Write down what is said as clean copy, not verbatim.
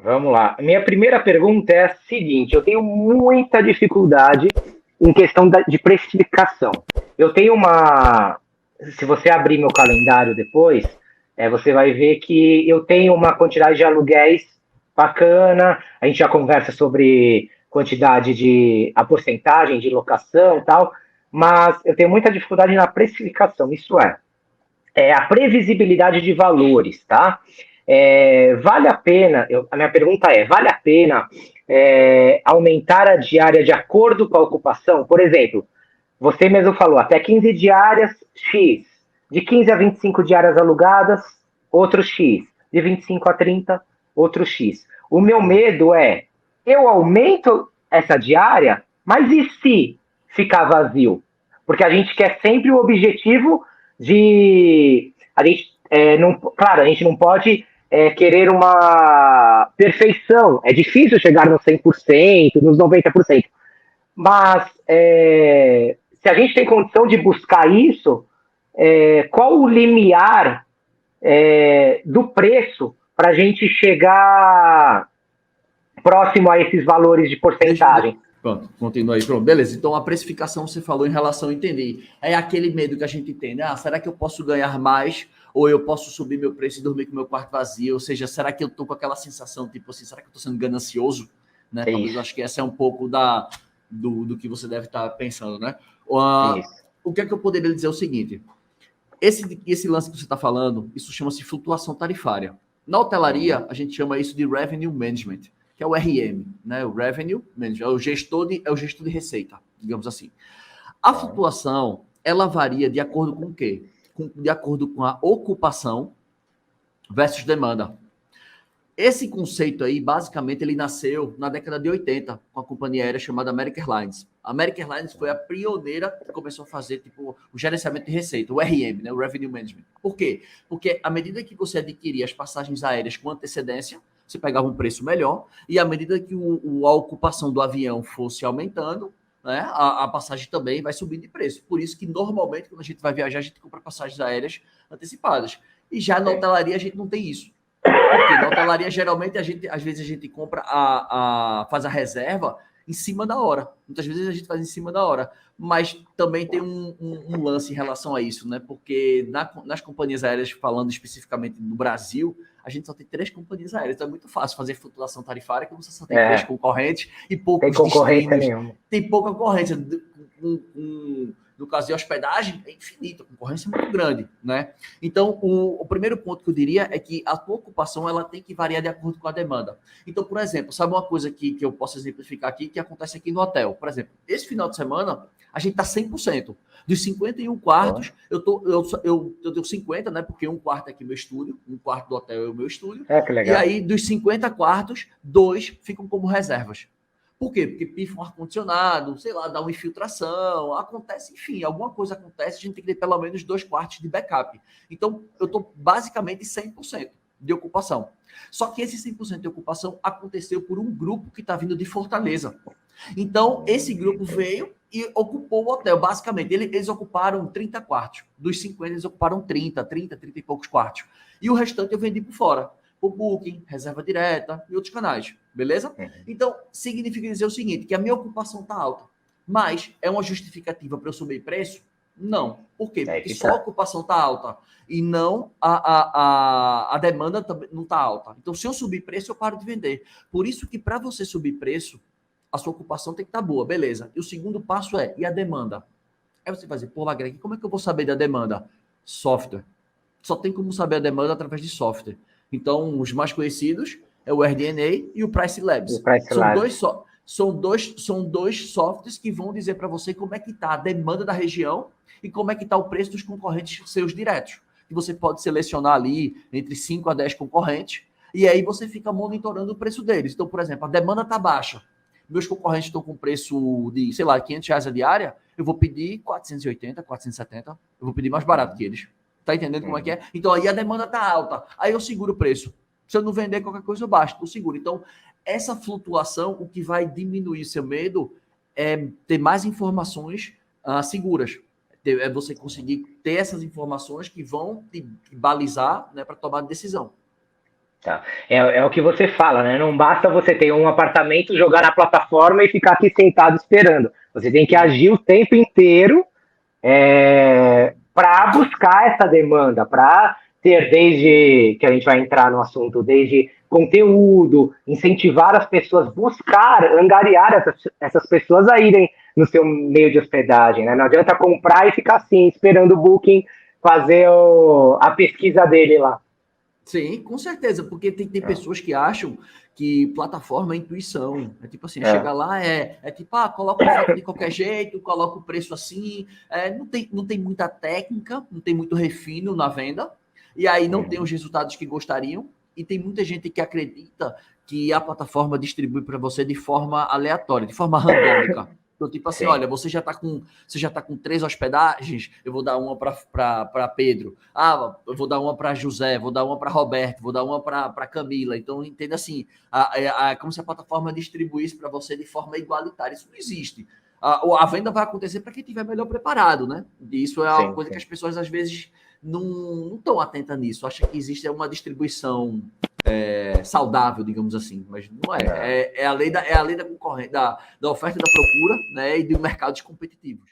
Vamos lá. Minha primeira pergunta é a seguinte: eu tenho muita dificuldade em questão de precificação. Eu tenho uma. Se você abrir meu calendário depois, você vai ver que eu tenho uma quantidade de aluguéis bacana. A gente já conversa sobre quantidade de a porcentagem de locação e tal, mas eu tenho muita dificuldade na precificação. Isso é a previsibilidade de valores, tá? Vale a pena, a minha pergunta vale a pena aumentar a diária de acordo com a ocupação? Por exemplo, você mesmo falou, até 15 diárias, X. De 15 a 25 diárias alugadas, outro X. De 25 a 30, outro X. O meu medo eu aumento essa diária, mas e se ficar vazio? Porque a gente quer sempre o objetivo de... A gente, não, claro, a gente não pode querer uma perfeição. É difícil chegar nos 100%, nos 90%. Mas se a gente tem condição de buscar isso, qual o limiar do preço para a gente chegar próximo a esses valores de porcentagem? Pronto, continua aí. Pronto, beleza. Então, a precificação você falou em relação a entender. É aquele medo que a gente tem, né? Será que eu posso ganhar mais? Ou eu posso subir meu preço e dormir com meu quarto vazio? Ou seja, será que eu tô com aquela sensação, tipo assim, será que eu tô sendo ganancioso? Né? Talvez, acho que essa é um pouco do que você deve estar pensando, né? O que é que eu poderia dizer é o seguinte. Esse lance que você está falando, isso chama-se flutuação tarifária. Na hotelaria, a gente chama isso de Revenue Management, que é o RM, né? O Revenue Management, é o gestor de receita, digamos assim. A flutuação, ela varia de acordo com o quê? De acordo com a ocupação versus demanda. Esse conceito aí, basicamente, ele nasceu na década de 80, com a companhia aérea chamada American Airlines. A American Airlines foi a pioneira que começou a fazer tipo, o gerenciamento de receita, o RM, né, o Revenue Management. Por quê? Porque à medida que você adquiria as passagens aéreas com antecedência, você pegava um preço melhor, e à medida que a ocupação do avião fosse aumentando, né, a passagem também vai subindo de preço. Por isso que, normalmente, quando a gente vai viajar, a gente compra passagens aéreas antecipadas. E já na hotelaria, a gente não tem isso. Porque na hotelaria, geralmente, às vezes a gente compra faz a reserva em cima da hora. Muitas vezes a gente faz em cima da hora. Mas também tem um lance em relação a isso, né? Porque nas companhias aéreas, falando especificamente no Brasil, a gente só tem 3 companhias aéreas. Então é muito fácil fazer flutuação tarifária, que você só tem 3 concorrentes e poucos destinos. Tem pouca concorrência. No caso de hospedagem, é infinito, a concorrência é muito grande, né? Então, o primeiro ponto que eu diria é que a tua ocupação ela tem que variar de acordo com a demanda. Então, por exemplo, sabe uma coisa que eu posso exemplificar aqui, que acontece aqui no hotel? Por exemplo, esse final de semana, a gente está 100%. Dos 51 quartos, eu tenho 50, né? Porque um quarto é aqui meu estúdio, um quarto do hotel é o meu estúdio. Que legal. E aí, dos 50 quartos, 2 ficam como reservas. Por quê? Porque pifa um ar-condicionado, sei lá, dá uma infiltração, acontece, enfim, alguma coisa acontece, a gente tem que ter pelo menos 2 quartos de backup. Então, eu estou basicamente 100% de ocupação. Só que esse 100% de ocupação aconteceu por um grupo que está vindo de Fortaleza. Então, esse grupo veio e ocupou o hotel, basicamente. Eles ocuparam 30 quartos. Dos 50, eles ocuparam 30 e poucos quartos. E o restante eu vendi por fora. Por Booking, reserva direta e outros canais, beleza? Então, significa dizer o seguinte, que a minha ocupação está alta, mas é uma justificativa para eu subir preço? Não. Por quê? Porque só a ocupação está alta e não a demanda não está alta. Então, se eu subir preço, eu paro de vender. Por isso que para você subir preço, a sua ocupação tem que estar boa, beleza. E o segundo passo e a demanda? Aí você vai dizer, pô, Greg, como é que eu vou saber da demanda? Software. Só tem como saber a demanda através de software. Então, os mais conhecidos é o RDNA e o Price Labs. São dois softwares que vão dizer para você como é que está a demanda da região e como é que está o preço dos concorrentes seus diretos. E você pode selecionar ali entre 5 a 10 concorrentes e aí você fica monitorando o preço deles. Então, por exemplo, a demanda está baixa. Meus concorrentes estão com preço de, sei lá, R$500 a diária, eu vou pedir 480, 470, eu vou pedir mais barato que eles. Tá entendendo como é que é? Então, aí a demanda tá alta. Aí eu seguro o preço. Se eu não vender qualquer coisa, eu baixo. Eu seguro. Então, essa flutuação, o que vai diminuir seu medo é ter mais informações seguras. É você conseguir ter essas informações que vão te balizar, né, para tomar decisão. Tá. É o que você fala, né? Não basta você ter um apartamento, jogar na plataforma e ficar aqui sentado esperando. Você tem que agir o tempo inteiro para buscar essa demanda, para ter desde que a gente vai entrar no assunto, desde conteúdo, incentivar as pessoas, buscar, angariar essas pessoas a irem no seu meio de hospedagem, né? Não adianta comprar e ficar assim, esperando o Booking fazer a pesquisa dele lá. Sim, com certeza, porque tem É. pessoas que acham que plataforma é intuição. É tipo assim, É. chegar lá tipo, coloca uma foto de qualquer jeito, coloca o preço assim. Não tem muita técnica, não tem muito refino na venda, e aí não tem Uhum. os resultados que gostariam. E tem muita gente que acredita que a plataforma distribui para você de forma aleatória, de forma randômica. Então, tipo assim, Sim. olha, você já tá com 3 hospedagens, eu vou dar uma para Pedro. Ah, eu vou dar uma para José, vou dar uma para Roberto, vou dar uma para Camila. Então, entenda assim, como se a plataforma distribuísse para você de forma igualitária. Isso não existe. A venda vai acontecer para quem estiver melhor preparado, né? E isso é uma Sim, coisa que sim. as pessoas às vezes não estão atentas nisso. Acha que existe uma distribuição saudável, digamos assim, mas não é. Não. É a lei da concorrência, da oferta e da procura, né? E de mercados competitivos.